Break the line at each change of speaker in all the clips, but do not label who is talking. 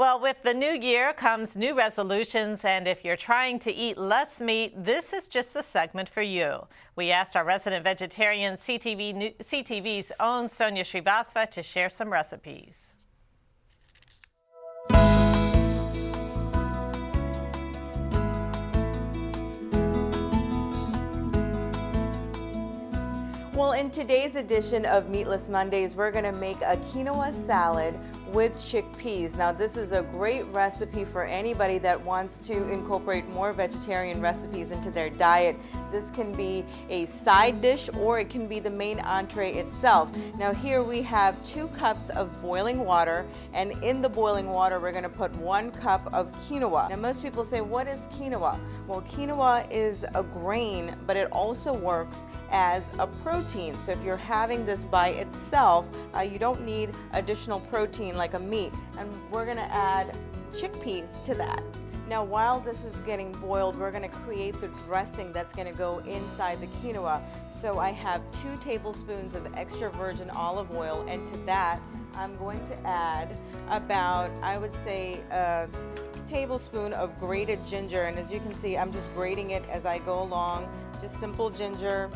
Well, with the new year comes new resolutions, and if you're trying to eat less meat, this is just the segment for you. We asked our resident vegetarian, CTV's own Sonia Srivastava, to share some recipes.
Well, in today's edition of Meatless Mondays, we're going to make a quinoa salad with chickpeas. Now, this is a great recipe for anybody that wants to incorporate more vegetarian recipes into their diet. This can be a side dish or it can be the main entree itself. Now, here we have 2 cups of boiling water, and in the boiling water, we're going to put 1 cup of quinoa. Now, most people say, what is quinoa? Well, quinoa is a grain, but it also works as a protein. So if you're having this by itself, you don't need additional protein like a meat. And we're going to add chickpeas to that. Now, while this is getting boiled, we're going to create the dressing that's going to go inside the quinoa. So I have 2 tablespoons of extra virgin olive oil, and to that I'm going to add about, I would say, a tablespoon of grated ginger. And as you can see, I'm just grating it as I go along. Just simple ginger.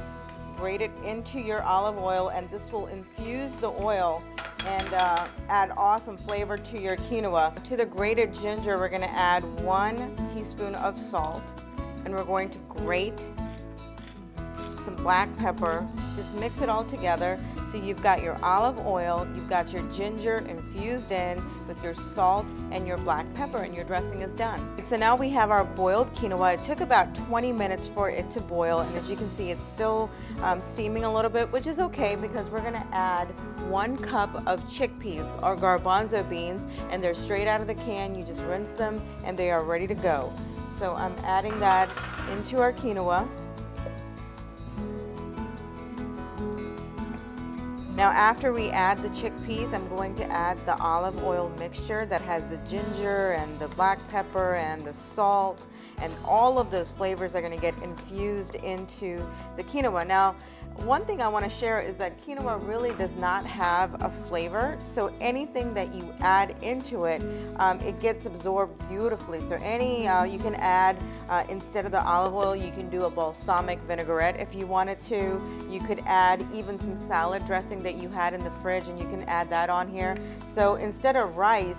Grate it into your olive oil, and this will infuse the oil and add awesome flavor to your quinoa. To the grated ginger, we're going to add 1 teaspoon of salt, and we're going to grate some black pepper. Just mix it all together. So you've got your olive oil, you've got your ginger infused in with your salt and your black pepper, and your dressing is done. So now we have our boiled quinoa. It took about 20 minutes for it to boil, and as you can see, it's still steaming a little bit, which is okay because we're going to add 1 cup of chickpeas or garbanzo beans, and they're straight out of the can. You just rinse them and they are ready to go. So I'm adding that into our quinoa. Now, after we add the chickpeas, I'm going to add the olive oil mixture that has the ginger and the black pepper and the salt, and all of those flavors are going to get infused into the quinoa. Now, one thing I want to share is that quinoa really does not have a flavor, so anything that you add into it, it gets absorbed beautifully. So you can add, instead of the olive oil, you can do a balsamic vinaigrette if you wanted to. You could add even some salad dressing that you had in the fridge, and you can add that on here. So instead of rice,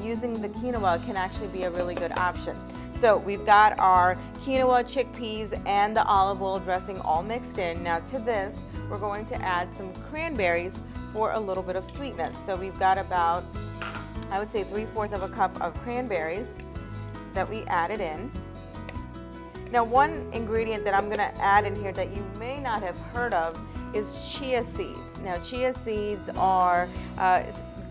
using the quinoa can actually be a really good option. So we've got our quinoa, chickpeas, and the olive oil dressing all mixed in. Now to this, we're going to add some cranberries for a little bit of sweetness. So we've got about, I would say, 3/4 of a cup of cranberries that we added in. Now, one ingredient that I'm going to add in here that you may not have heard of is chia seeds. Now, chia seeds are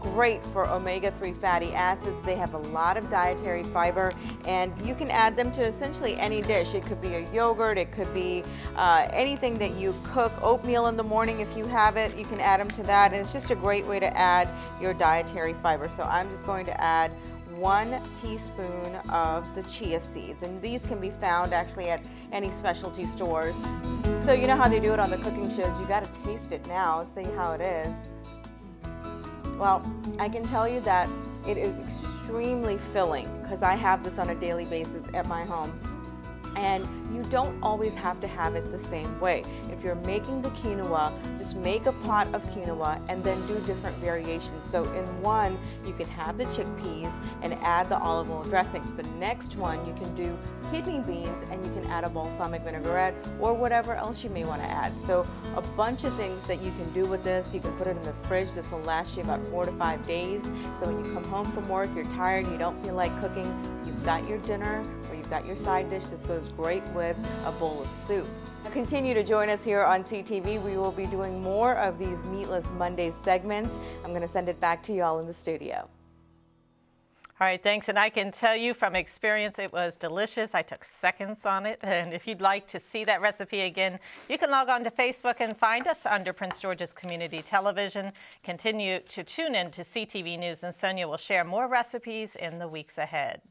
great for omega-3 fatty acids. They have a lot of dietary fiber, and you can add them to essentially any dish. It could be a yogurt, it could be anything that you cook. Oatmeal in the morning, if you have it, you can add them to that, and it's just a great way to add your dietary fiber. So I'm just going to add 1 teaspoon of the chia seeds, and these can be found actually at any specialty stores. So you know how they do it on the cooking shows, you got to taste it now, see how it is. Well, I can tell you that it is extremely filling because I have this on a daily basis at my home. And you don't always have to have it the same way. If you're making the quinoa, just make a pot of quinoa and then do different variations. So in one, you can have the chickpeas and add the olive oil dressing. The next one, you can do kidney beans and you can add a balsamic vinaigrette or whatever else you may want to add. So a bunch of things that you can do with this. You can put it in the fridge. This will last you about 4 to 5 days. So when you come home from work, you're tired, you don't feel like cooking, you've got your dinner, got your side dish. This goes great with a bowl of soup. Now continue to join us here on CTV. We will be doing more of these Meatless Monday segments. I'm going to send it back to you all in the studio.
All right, thanks. And I can tell you from experience, it was delicious. I took seconds on it. And if you'd like to see that recipe again, you can log on to Facebook and find us under Prince George's Community Television. Continue to tune in to CTV News, and Sonia will share more recipes in the weeks ahead.